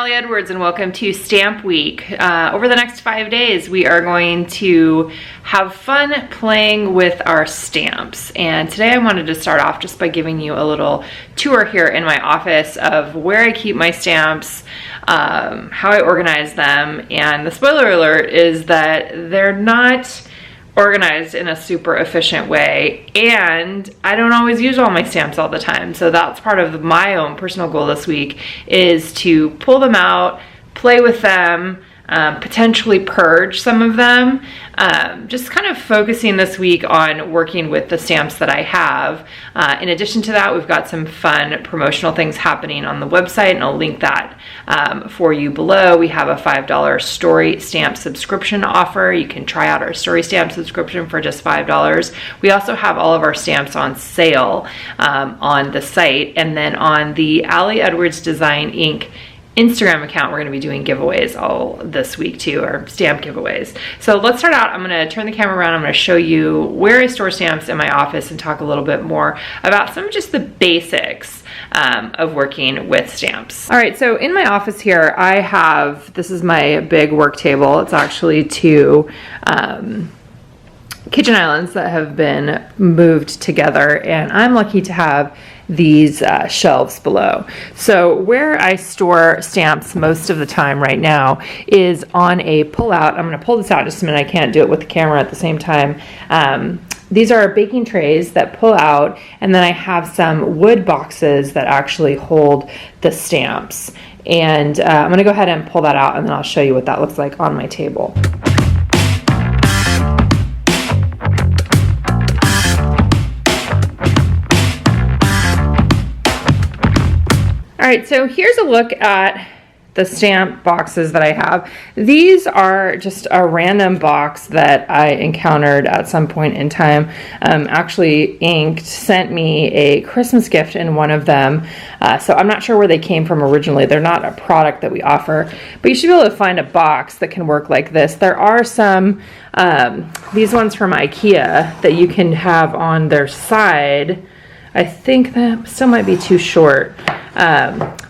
Allie Edwards and welcome to Stamp Week. Over the next 5 days we are going to have fun playing with our stamps, and today I wanted to start off just by giving you a little tour here in my office of where I keep my stamps, how I organize them, and the spoiler alert is that they're not organized in a super efficient way, and I don't always use all my stamps all the time. So that's part of my own personal goal this week, is to pull them out, play with them, potentially purge some of them, just kind of focusing this week on working with the stamps that I have. In addition to that, we've got some fun promotional things happening on the website, and I'll link that for you below. We have a $5 story stamp subscription offer. You can try out our story stamp subscription for just $5. We also have all of our stamps on sale on the site, and then on the Allie Edwards Design Inc. Instagram account, we're going to be doing giveaways all this week too, or stamp giveaways. So let's start out. I'm going to turn the camera around. I'm going to show you where I store stamps in my office and talk a little bit more about some of just the basics of working with stamps. All right, so in my office here, I have, this is my big work table. It's actually two kitchen islands that have been moved together, and I'm lucky to have these shelves below. So where I store stamps most of the time right now is on a pull-out. I'm going to pull this out in just a minute. I can't do it with the camera at the same time. These are baking trays that pull out, and then I have some wood boxes that actually hold the stamps. And I'm going to go ahead and pull that out, and then I'll show you what that looks like on my table. All right, so here's a look at the stamp boxes that I have. These are just a random box that I encountered at some point in time. Actually, Inked sent me a Christmas gift in one of them, so I'm not sure where they came from originally. They're not a product that we offer, but you should be able to find a box that can work like this. There are some, these ones from IKEA that you can have on their side. I think that still might be too short.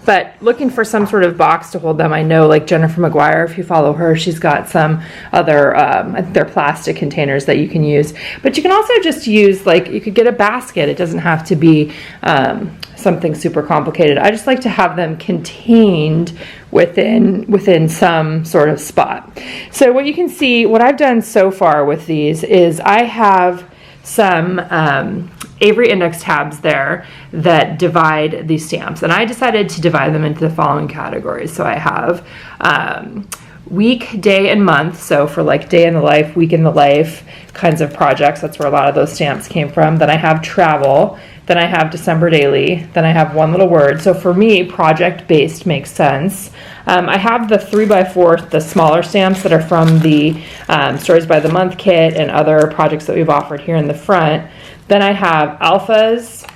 But looking for some sort of box to hold them. I know, like Jennifer McGuire, if you follow her, she's got some other, I think they're plastic containers that you can use. But you can also just use, like, you could get a basket. It doesn't have to be something super complicated. I just like to have them contained within some sort of spot. So what you can see, what I've done so far with these is I have some Avery index tabs there that divide these stamps, and I decided to divide them into the following categories. So I have week, day, and month. So for like day in the life, week in the life kinds of projects, that's where a lot of those stamps came from. Then I have travel, then I have December daily, then I have one little word. So for me, project-based makes sense. I have the 3x4, the smaller stamps that are from the Stories by the Month kit and other projects that we've offered here in the front. Then I have alphas,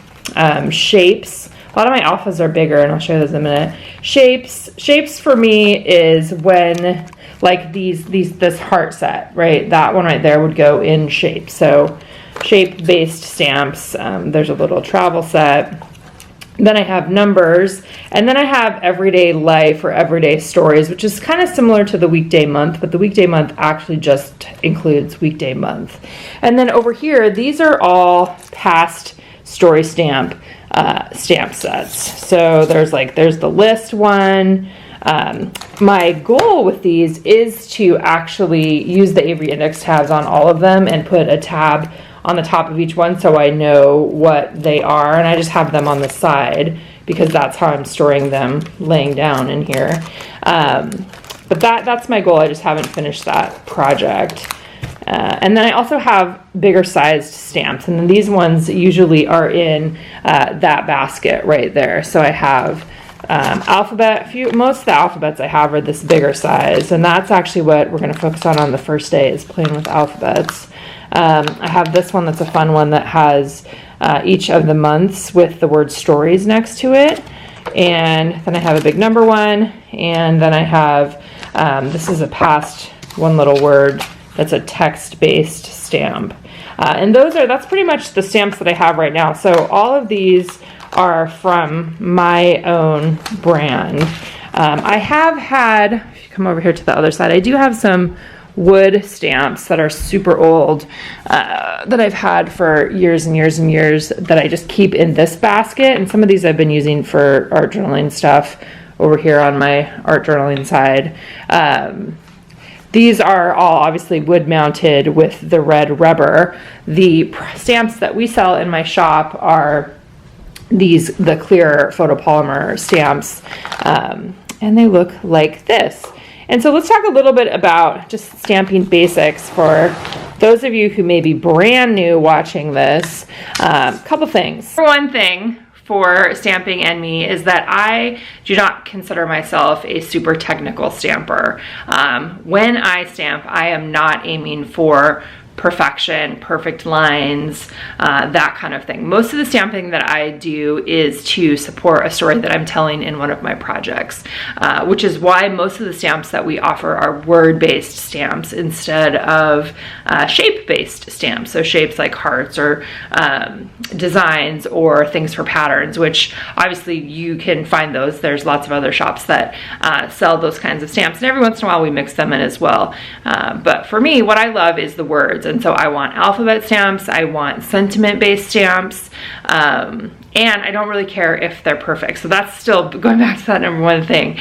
shapes. A lot of my alphas are bigger, and I'll show you those in a minute. Shapes for me is when, like this heart set, right? That one right there would go in shape. So shape-based stamps. There's a little travel set. Then I have numbers, and then I have everyday life or everyday stories, which is kind of similar to the weekday month, but the weekday month actually just includes weekday month. And then over here, these are all past story stamp sets. So there's the list one. My goal with these is to actually use the Avery index tabs on all of them and put a tab on the top of each one so I know what they are, and I just have them on the side because that's how I'm storing them laying down in here. But that's my goal. I just haven't finished that project. And then I also have bigger sized stamps, and then these ones usually are in that basket right there. So I have alphabet. Most of the alphabets I have are this bigger size, and that's actually what we're going to focus on the first day, is playing with alphabets. I have this one that's a fun one that has each of the months with the word stories next to it. And then I have a big number one, and then I have, this is a past one little word that's a text-based stamp. And that's pretty much the stamps that I have right now. So all of these are from my own brand. I have had, if you come over here to the other side, I do have some wood stamps that are super old that I've had for years and years and years that I just keep in this basket. And some of these I've been using for art journaling stuff over here on my art journaling side. These are all obviously wood mounted with the red rubber. The stamps that we sell in my shop are the clear photopolymer stamps, and they look like this. And so let's talk a little bit about just stamping basics for those of you who may be brand new watching this. Couple things. For one thing, for stamping and me is that I do not consider myself a super technical stamper. When I stamp, I am not aiming for perfection, perfect lines, that kind of thing. Most of the stamping that I do is to support a story that I'm telling in one of my projects, which is why most of the stamps that we offer are word-based stamps instead of shape-based stamps. So shapes like hearts or designs or things for patterns, which obviously you can find those. There's lots of other shops that sell those kinds of stamps, and every once in a while we mix them in as well. But for me, what I love is the words. And so I want alphabet stamps, I want sentiment-based stamps, and I don't really care if they're perfect. So that's still going back to that number one thing.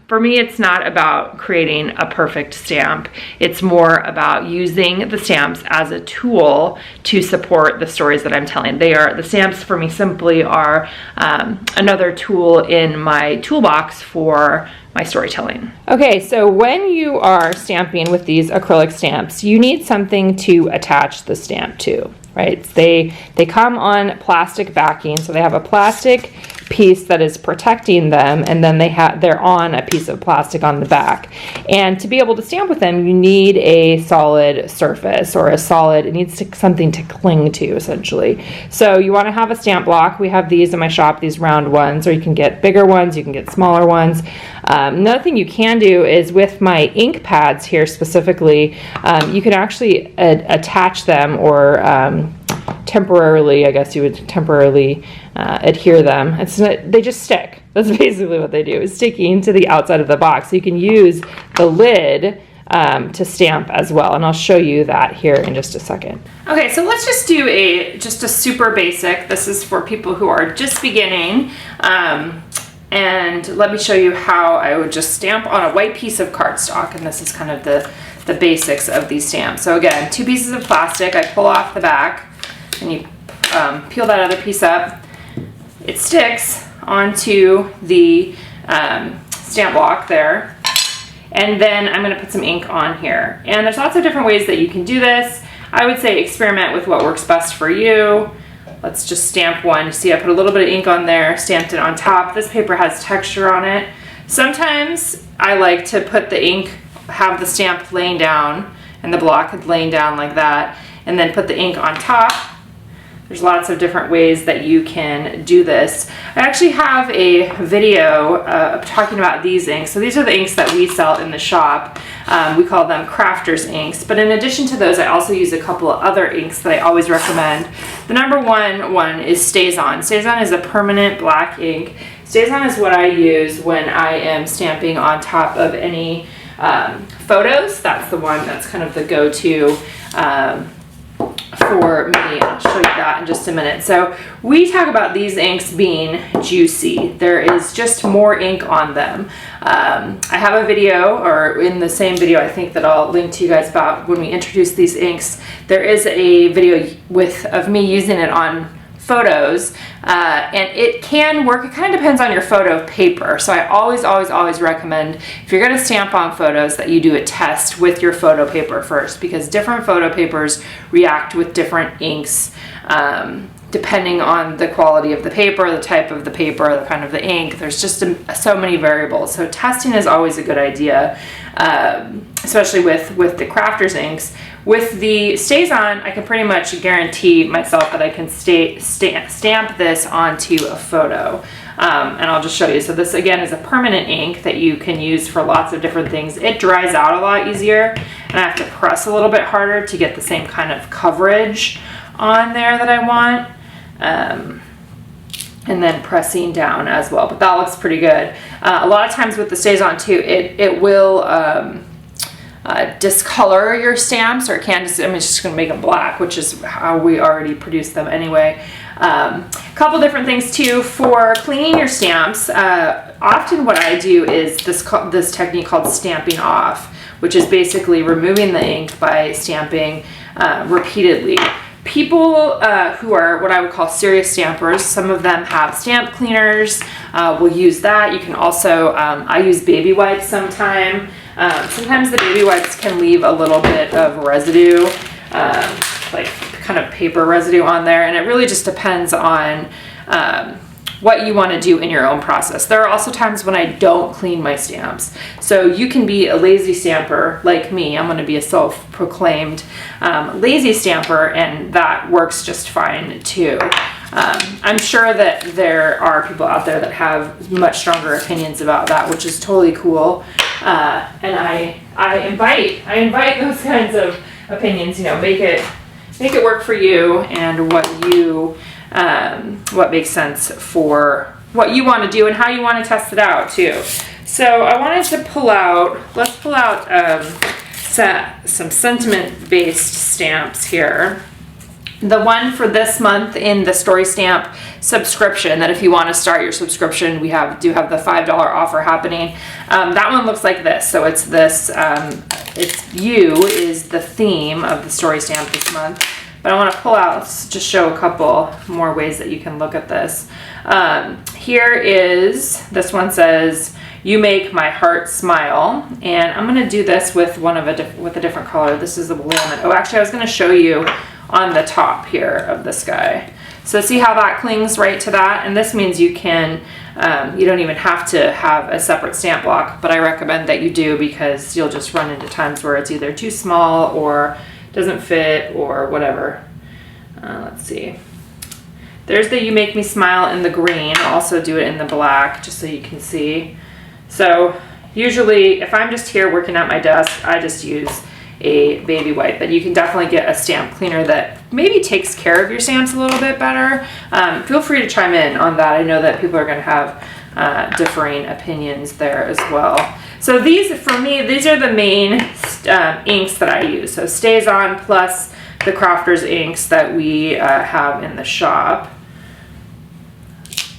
For me, it's not about creating a perfect stamp. It's more about using the stamps as a tool to support the stories that I'm telling. The stamps for me simply are another tool in my toolbox for my storytelling. Okay, so when you are stamping with these acrylic stamps, you need something to attach the stamp to, right? They come on plastic backing, so they have a plastic piece that is protecting them, and then they're on a piece of plastic on the back. And to be able to stamp with them, you need a solid surface, or it needs something to cling to, essentially. So you want to have a stamp block. We have these in my shop, these round ones, or you can get bigger ones, you can get smaller ones. Another thing you can do is with my ink pads here specifically, you can actually attach them or temporarily, I guess you would temporarily adhere them. They just stick. That's basically what they do, is sticking to the outside of the box. So you can use the lid to stamp as well, and I'll show you that here in just a second. Okay, so let's just do just a super basic. This is for people who are just beginning, and let me show you how I would just stamp on a white piece of cardstock, and this is kind of the basics of these stamps. So again, 2 pieces of plastic. I pull off the back, and you peel that other piece up. It sticks onto the stamp block there. And then I'm going to put some ink on here. And there's lots of different ways that you can do this. I would say experiment with what works best for you. Let's just stamp one. You see I put a little bit of ink on there, stamped it on top. This paper has texture on it. Sometimes I like to put the ink, have the stamp laying down and the block laying down like that, and then put the ink on top. There's lots of different ways that you can do this. I actually have a video talking about these inks. So these are the inks that we sell in the shop. We call them crafters inks. But in addition to those, I also use a couple of other inks that I always recommend. The number one is StazOn. StazOn is a permanent black ink. StazOn is what I use when I am stamping on top of any photos. That's the one that's kind of the go-to for me. I'll show you that in just a minute. So we talk about these inks being juicy. There is just more ink on them. I have a video, or in the same video I think that I'll link to you guys about when we introduce these inks. There is a video of me using it on photos, and it can work. It kind of depends on your photo paper. So I always recommend, if you're going to stamp on photos, that you do a test with your photo paper first, because different photo papers react with different inks depending on the quality of the paper, the type of the paper, the kind of the ink. There's just so many variables. So testing is always a good idea, especially with the crafters inks. With the StazOn, I can pretty much guarantee myself that I can stamp this onto a photo. And I'll just show you. So this again is a permanent ink that you can use for lots of different things. It dries out a lot easier, and I have to press a little bit harder to get the same kind of coverage on there that I want. and then pressing down as well. But that looks pretty good. A lot of times with the Stays On too, it will discolor your stamps, or it can just, I mean, it's just gonna make them black, which is how we already produce them anyway. A couple different things too for cleaning your stamps. Often what I do is this technique called stamping off, which is basically removing the ink by stamping repeatedly. People who are what I would call serious stampers, some of them have stamp cleaners, will use that. You can also, I use baby wipes sometimes. Sometimes the baby wipes can leave a little bit of residue, like kind of paper residue on there, and it really just depends on what you want to do in your own process. There are also times when I don't clean my stamps. So you can be a lazy stamper like me. I'm going to be a self-proclaimed lazy stamper, and that works just fine too. I'm sure that there are people out there that have much stronger opinions about that, which is totally cool. And I invite those kinds of opinions. You know, make it work for you and what makes sense for what you want to do and how you want to test it out too. So I wanted to let's pull out some sentiment-based stamps here. The one for this month in the Story Stamp subscription, that if you want to start your subscription, we do have the $5 offer happening. That one looks like this. So it's this, it's you is the theme of the Story Stamp this month. But I want to pull out, let's just show a couple more ways that you can look at this. Here is, this one says, "You make my heart smile." And I'm going to do this with with a different color. This is the lemon. Oh, actually, I was going to show you on the top here of this guy. So see how that clings right to that? And this means you can, you don't even have to have a separate stamp block, but I recommend that you do, because you'll just run into times where it's either too small or doesn't fit or whatever. Let's see. There's the "You Make Me Smile" in the green. I'll also do it in the black just so you can see. So usually if I'm just here working at my desk, I just use a baby wipe, but you can definitely get a stamp cleaner that maybe takes care of your stamps a little bit better. Feel free to chime in on that. I know that people are going to have differing opinions there as well. So these, for me, these are the main inks that I use. So Stays On plus the Crafters inks that we have in the shop.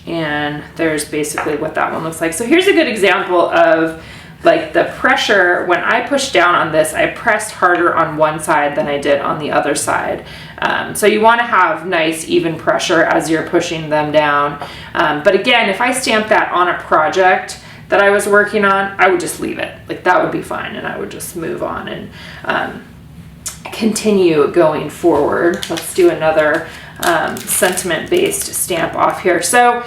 And there's basically what that one looks like. So here's a good example of like the pressure. When I pushed down on this, I pressed harder on one side than I did on the other side. So you want to have nice even pressure as you're pushing them down. But again, if I stamped that on a project that I was working on, I would just leave it. Like that would be fine, and I would just move on and continue going forward. Let's do another sentiment-based stamp off here. So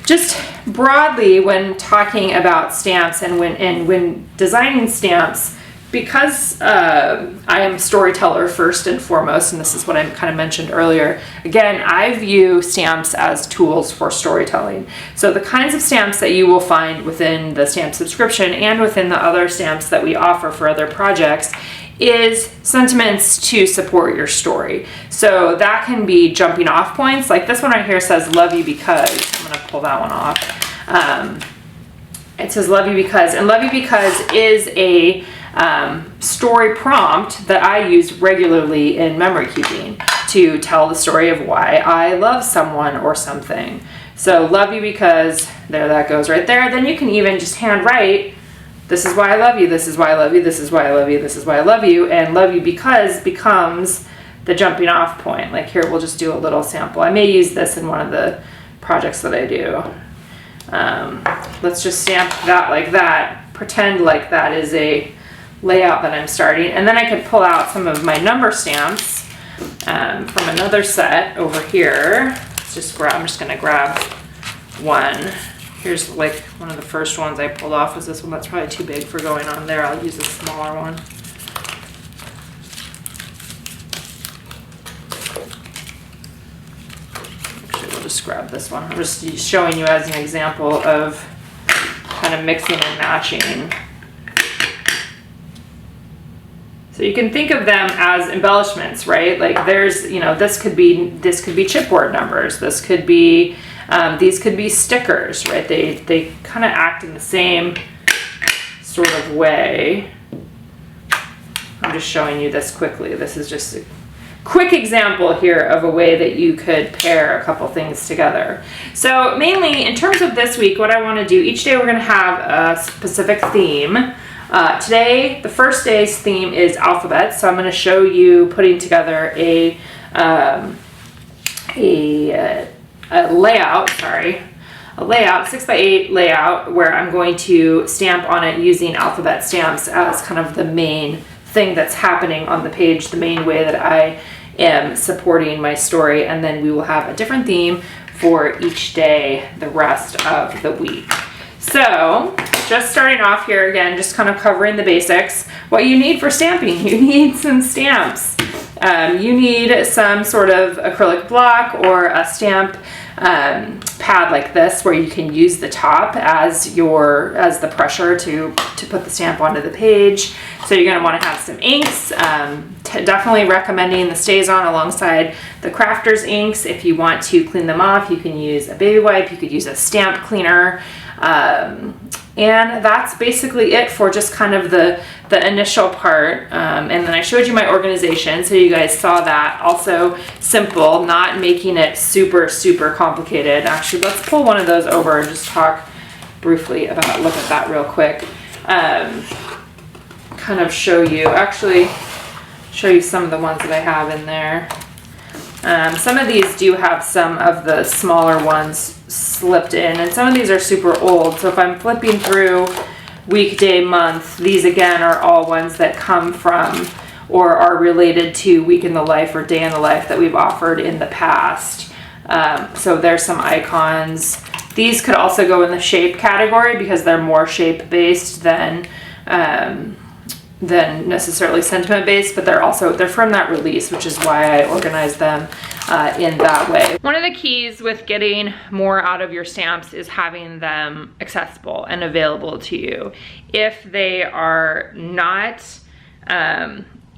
just broadly, when talking about stamps and when designing stamps, because I am a storyteller first and foremost, and this is what I kind of mentioned earlier, again, I view stamps as tools for storytelling. So the kinds of stamps that you will find within the stamp subscription and within the other stamps that we offer for other projects is sentiments to support your story. So that can be jumping off points. Like this one right here says "Love you because." I'm gonna pull that one off. It says "Love you because," and "Love you because" is a story prompt that I use regularly in memory keeping to tell the story of why I love someone or something. So "Love you because," there, that goes right there. Then you can even just handwrite, "This is why I love you, this is why I love you, this is why I love you, this is why I love you," and "Love you because" becomes the jumping off point. Like here, we'll just do a little sample. I may use this in one of the projects that I do. Let's just stamp that like that, pretend like that is a layout that I'm starting, and then I could pull out some of my number stamps from another set over here. Let's just grab, I'm just gonna grab one. Here's like one of the first ones I pulled off was this one. That's probably too big for going on there. I'll use a smaller one. Actually, we'll just grab this one. I'm just showing you as an example of kind of mixing and matching. So you can think of them as embellishments, right? Like there's, you know, this could be chipboard numbers. This could be These could be stickers, right? They kind of act in the same sort of way. I'm just showing you this quickly. This is just a quick example here of a way that you could pair a couple things together. So mainly in terms of this week, what I want to do, each day we're going to have a specific theme. Today, the first day's theme is alphabets, so I'm going to show you putting together a layout, a layout, 6x8 layout, where I'm going to stamp on it using alphabet stamps as kind of the main thing that's happening on the page, the main way that I am supporting my story, and then we will have a different theme for each day the rest of the week. So just starting off here again, just kind of covering the basics. What you need for stamping, you need some stamps. You need some sort of acrylic block or a stamp pad like this, where you can use the top as the pressure to put the stamp onto the page. So you're going to want to have some inks. Definitely recommending the StazOn alongside the Crafters inks. If you want to clean them off, you can use a baby wipe, you could use a stamp cleaner. And that's basically it for just kind of the initial part. And then I showed you my organization, so you guys saw that. Also simple, not making it super, super complicated. Actually, let's pull one of those over and just talk briefly about, look at that real quick. Kind of show you some of the ones that I have in there. Some of these do have some of the smaller ones slipped in, and some of these are super old. So if I'm flipping through weekday, month, these again are all ones that come from or are related to week in the life or day in the life that we've offered in the past. So there's some icons. These could also go in the shape category because they're more shape based than necessarily sentiment based, but they're from that release, which is why I organized them in that way. One of the keys with getting more out of your stamps is having them accessible and available to you. If they are not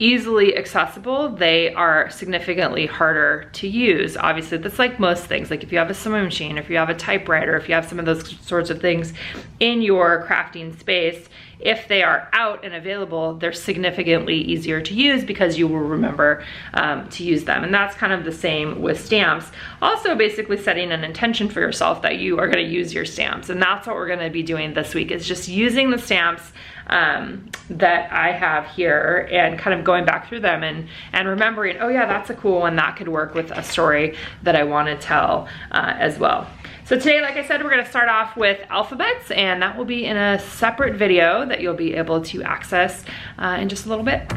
easily accessible, they are significantly harder to use. Obviously, that's like most things. Like if you have a sewing machine, if you have a typewriter, if you have some of those sorts of things in your crafting space, if they are out and available, they're significantly easier to use because you will remember to use them. And that's kind of the same with stamps. Also basically setting an intention for yourself that you are going to use your stamps. And that's what we're going to be doing this week, is just using the stamps that I have here and kind of going back through them and remembering, oh yeah, that's a cool one, that could work with a story that I want to tell as well. So today, like I said, we're going to start off with alphabets, and that will be in a separate video that you'll be able to access in just a little bit.